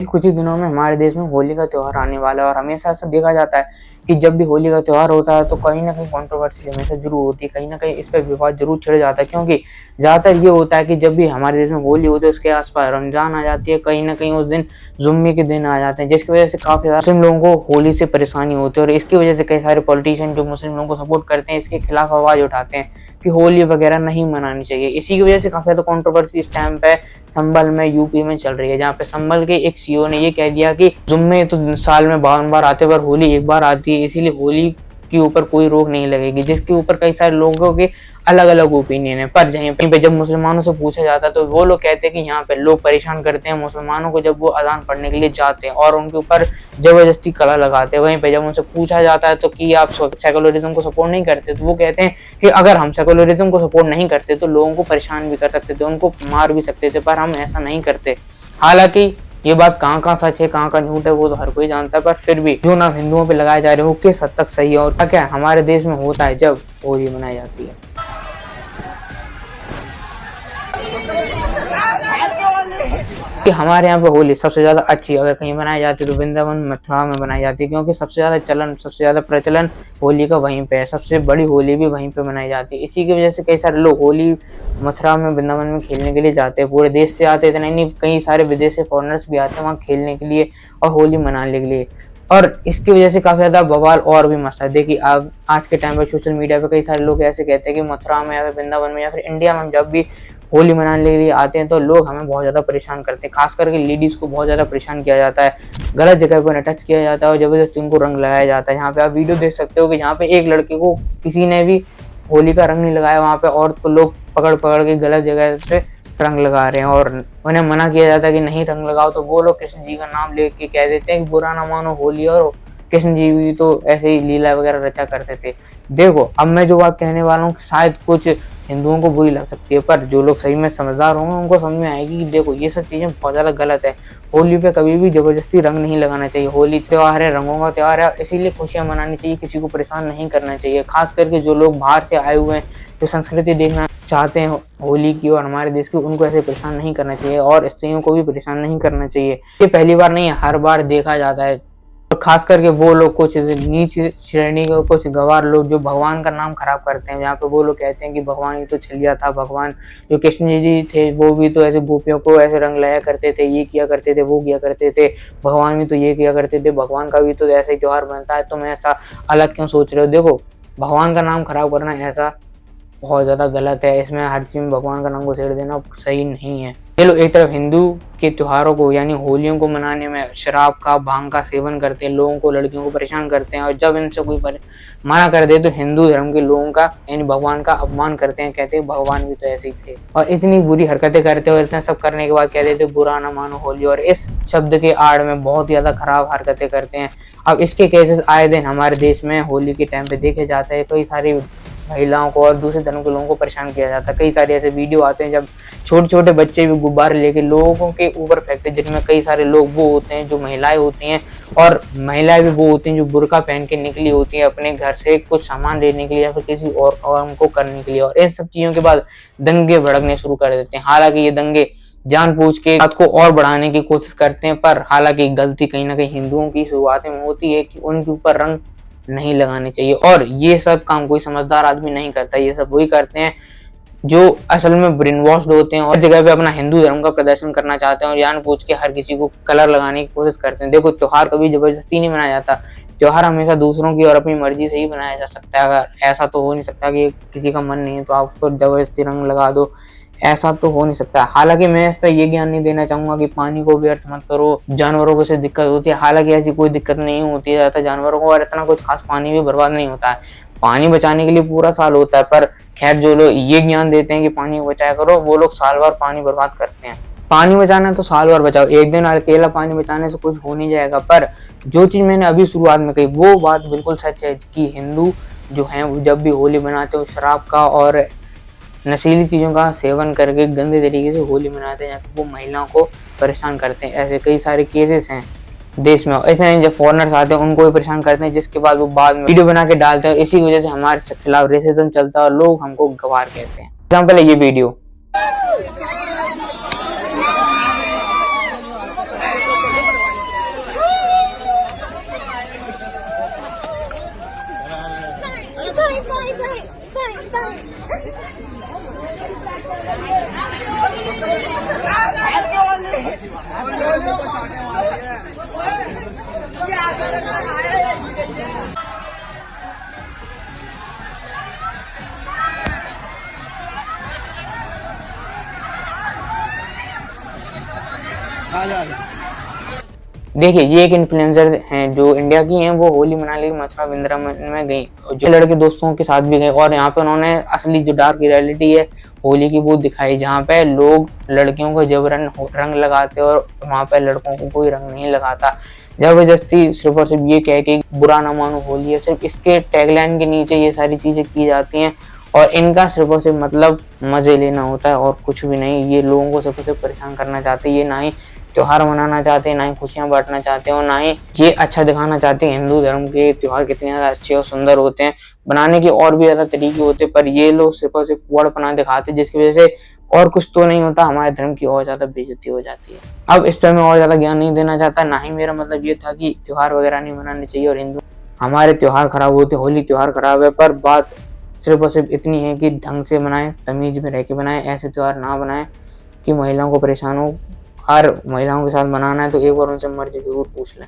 कुछ ही दिनों में हमारे देश में होली का त्योहार आने वाला है और हमेशा ऐसा देखा जाता है कि जब भी होली का त्योहार होता है तो कहीं ना कहीं कंट्रोवर्सी हमेशा जरूर होती है, कहीं ना कहीं इस पर विवाद जरूर छिड़ जाता है। क्योंकि ज्यादातर ये होता है कि जब भी हमारे देश में होली होती है उसके आसपास रमजान आ जाती है, कहीं ना कहीं उस दिन जुम्मे के दिन आ जाते हैं, जिसकी वजह से काफी ज्यादा मुस्लिम लोगों को होली से परेशानी होती है। और इसकी वजह से कई सारे पॉलिटिशियन जो मुस्लिम लोगों को सपोर्ट करते हैं इसके खिलाफ आवाज उठाते हैं कि होली वगैरह नहीं मनानी चाहिए। इसी की वजह से काफी ज्यादा कंट्रोवर्सी इस टाइम पे संभल में यूपी में चल रही है, जहाँ पे संभल के एक सीओ ने ये कह दिया कि जुम्मे तो साल में 52 बार आते पर होली एक बार आती है, इसीलिए होली के ऊपर कोई रोक नहीं लगेगी। जिसके ऊपर कई सारे लोगों के अलग अलग ओपिनियन है। पर यहीं पे जब मुसलमानों से पूछा जाता है तो वो लोग कहते हैं कि यहाँ पे लोग परेशान करते हैं मुसलमानों को जब वो अजान पढ़ने के लिए जाते हैं और उनके ऊपर जबरदस्ती कला लगाते हैं। वहीं पे जब उनसे पूछा जाता है तो कि आप सेकुलरिज्म को सपोर्ट नहीं करते, तो वो कहते हैं कि अगर हम सेकुलरिज्म को सपोर्ट नहीं करते तो लोगों को परेशान भी कर सकते थे, उनको मार भी सकते थे, पर हम ऐसा नहीं करते। हालांकि ये बात कहाँ सच है कहाँ झूठ है वो तो हर कोई जानता है, पर फिर भी जो नाम हिंदुओं पे लगाए जा रहे हैं वो किस हद तक सही है और क्या हमारे देश में होता है जब होली मनाई जाती है। कि हमारे यहाँ पे होली सबसे ज्यादा अच्छी अगर कहीं बनाई जाती है तो वृंदावन मथुरा में बनाई जाती है, क्योंकि सबसे ज्यादा प्रचलन होली का वहीं पे है। सबसे बड़ी होली भी वहीं पे मनाई जाती है। इसी की वजह से कई सारे लोग होली मथुरा में वृंदावन में खेलने के लिए जाते हैं। पूरे देश से आते इतना नहीं, कई सारे विदेश से फॉरेनर्स भी आते हैं वहाँ खेलने के लिए और होली मनाने के लिए। और इसकी वजह से काफी ज्यादा बवाल और भी मचता है। देखिए अब आज के टाइम पे सोशल मीडिया पे कई सारे लोग ऐसे कहते हैं कि मथुरा में या फिर वृंदावन में या फिर इंडिया में जब भी होली मनाने के लिए आते हैं तो लोग हमें बहुत ज्यादा परेशान करते हैं, खास करके लेडीज को बहुत ज्यादा परेशान किया जाता है, गलत जगह पर टच किया जाता है और जबरदस्ती उनको रंग लगाया जाता है। यहाँ पे आप वीडियो देख सकते हो कि यहाँ पे एक लड़के को किसी ने भी होली का रंग नहीं लगाया, वहाँ पे औरत को लोग पकड़ के गलत जगह पे रंग लगा रहे हैं और उन्हें मना किया जाता है कि नहीं रंग लगाओ, तो वो लोग कृष्ण जी का नाम लेके कह देते हैं कि बुरा ना मानो होली, और कृष्ण जी भी तो ऐसे ही लीला वगैरह रचा करते थे। देखो अब मैं जो बात कहने वाला हूँ शायद कुछ हिंदुओं को बुरी लग सकती है, पर जो लोग सही में समझदार होंगे उनको समझ में आएगी कि देखो ये सब चीजें बहुत ज्यादा गलत है। होली पे कभी भी जबरदस्ती रंग नहीं लगाना चाहिए। होली त्योहार है, रंगों का त्योहार है, इसीलिए खुशियां मनानी चाहिए, किसी को परेशान नहीं करना चाहिए। खास करके जो लोग बाहर से आए हुए हैं जो संस्कृति देखना चाहते हैं होली की और हमारे देश की, उनको ऐसे परेशान नहीं करना चाहिए और स्त्रियों को भी परेशान नहीं करना चाहिए। ये पहली बार नहीं है, हर बार देखा जाता है। खास करके वो लोग कुछ नीच श्रेणी के कुछ गवार लोग जो भगवान का नाम खराब करते हैं, यहाँ पे वो लोग कहते हैं कि भगवान ही तो छलिया था, भगवान जो कृष्ण जी थे वो भी तो ऐसे गोपियों को ऐसे रंग लाया करते थे, ये किया करते थे, वो किया करते थे, भगवान भी तो ये किया करते थे, भगवान का भी तो ऐसे ही त्योहार बनता है, तुम ऐसा अलग क्यों सोच रहे हो। देखो भगवान का नाम खराब करना ऐसा बहुत ज्यादा गलत है, इसमें हर चीज में भगवान का नाम को छेड़ देना सही नहीं है। चलो एक तरफ हिंदू के त्योहारों को यानी होलियों को मनाने में शराब का भांग का सेवन करते हैं, लोगों को लड़कियों को परेशान करते हैं और जब इनसे कोई मना कर दे तो हिंदू धर्म के लोगों का यानी भगवान का अपमान करते हैं, कहते हैं भगवान भी तो ऐसे ही थे। और इतनी बुरी हरकतें करते और इतना सब करने के बाद कहते थे बुरा ना मानो होली, और इस शब्द के आड़ में बहुत ज्यादा खराब हरकतें करते हैं। अब इसके केसेस आए दिन हमारे देश में होली के टाइम पे देखे जाते हैं। कई सारी महिलाओं को और दूसरे धर्म के लोगों को परेशान किया जाता है। कई सारे ऐसे वीडियो आते हैं जब छोटे छोटे बच्चे भी गुब्बारे लेके लोगों के ऊपर फेंकते हैं, जिनमें कई सारे लोग वो होते हैं जो महिलाएं होती हैं और महिलाएं भी वो होती हैं जो बुर्का पहन के निकली होती हैं अपने घर से कुछ सामान लेने के लिए या फिर किसी और काम को करने के लिए, और इन सब चीजों के बाद दंगे भड़कने शुरू कर देते हैं। हालांकि ये दंगे जानबूझ के बात को और बढ़ाने की कोशिश करते हैं, पर हालांकि गलती कहीं ना कहीं हिंदुओं की शुरुआत में होती है कि उनके ऊपर रंग नहीं लगाने चाहिए। और ये सब काम कोई समझदार आदमी नहीं करता, ये सब वही करते हैं जो असल में ब्रेन वॉश्ड होते हैं और जगह पे अपना हिंदू धर्म का प्रदर्शन करना चाहते हैं और जानबूझ के हर किसी को कलर लगाने की कोशिश करते हैं। देखो त्योहार कभी जबरदस्ती नहीं मनाया जाता, त्योहार हमेशा दूसरों की और अपनी मर्जी से ही मनाया जा सकता है। अगर ऐसा तो हो नहीं सकता कि किसी का मन नहीं है तो आप उसको जबरदस्ती रंग लगा दो, ऐसा तो हो नहीं सकता। हालांकि मैं इस पर ये ज्ञान नहीं देना चाहूंगा कि पानी को व्यर्थ मत करो, जानवरों को से दिक्कत होती है, हालांकि ऐसी कोई दिक्कत नहीं होती है जानवरों को और इतना कुछ खास पानी भी बर्बाद नहीं होता है। पानी बचाने के लिए पूरा साल होता है, पर खैर जो लोग ये ज्ञान देते हैं कि पानी को बचाया करो वो लोग साल भर पानी बर्बाद करते हैं। पानी बचाना है तो साल भर बचाओ, एक दिन अकेला पानी बचाने से कुछ हो नहीं जाएगा। पर जो चीज मैंने अभी शुरुआत में कही वो बात बिल्कुल सच है कि हिंदू जो है जब भी होली मनाते हो शराब का और नशीली चीजों का सेवन करके गंदे तरीके से होली मनाते हैं, वो महिलाओं को परेशान करते हैं। ऐसे कई सारे केसेस हैं देश में। ऐसे नहीं जब फॉरेनर्स आते हैं उनको भी परेशान करते हैं, जिसके बाद वो बाद में वीडियो बना के डालते हैं। इसी वजह से हमारे खिलाफ रेसिज्म चलता है और लोग हमको गवार कहते हैं। एग्जाम्पल है ये वीडियो। देखिए ये एक इन्फ्लुएंसर हैं जो इंडिया की हैं, वो होली मनाने के लिए मथुरा वृंदावन में गई, जो लड़के दोस्तों के साथ भी गए और यहाँ पे उन्होंने असली जो डार्क रियलिटी है होली की वो दिखाई, जहाँ पे लोग लड़कियों को जबरन रंग लगाते और वहाँ पे लड़कों को कोई रंग नहीं लगाता जबरदस्ती, सिर्फ और सिर्फ ये कह के बुरा ना मानो होली है। सिर्फ इसके टैगलाइन के नीचे ये सारी चीजें की जाती हैं और इनका सिर्फ और सिर्फ मतलब मजे लेना होता है और कुछ भी नहीं। ये लोगों को सिर्फ और सिर्फ परेशान करना चाहते हैं, ये ना ही त्योहार मनाना चाहते हैं, ना ही खुशियां बांटना चाहते हैं और ना ही ये अच्छा दिखाना चाहते हैं हिंदू धर्म के त्योहार कितने ज्यादा अच्छे और सुंदर होते हैं। बनाने के और भी ज्यादा तरीके होते हैं पर ये लोग सिर्फ और सिर्फ बड़पना दिखाते हैं, जिसकी वजह से और कुछ तो नहीं होता, हमारे धर्म की और ज्यादा बेइज्जती हो जाती है। अब इस पर मैं और ज्यादा ज्ञान नहीं देना चाहता, ना ही मेरा मतलब ये था कि त्योहार वगैरह नहीं मनाने चाहिए और हिंदू हमारे त्योहार खराब होते, होली त्योहार खराब है। पर बात सिर्फ और सिर्फ इतनी है कि ढंग से बनाएं, तमीज में रह के बनाएं, ऐसे त्योहार ना बनाएं कि महिलाओं को परेशान हो। हर महिलाओं के साथ मनाना है तो एक बार उनसे मर्जी जरूर पूछ लें।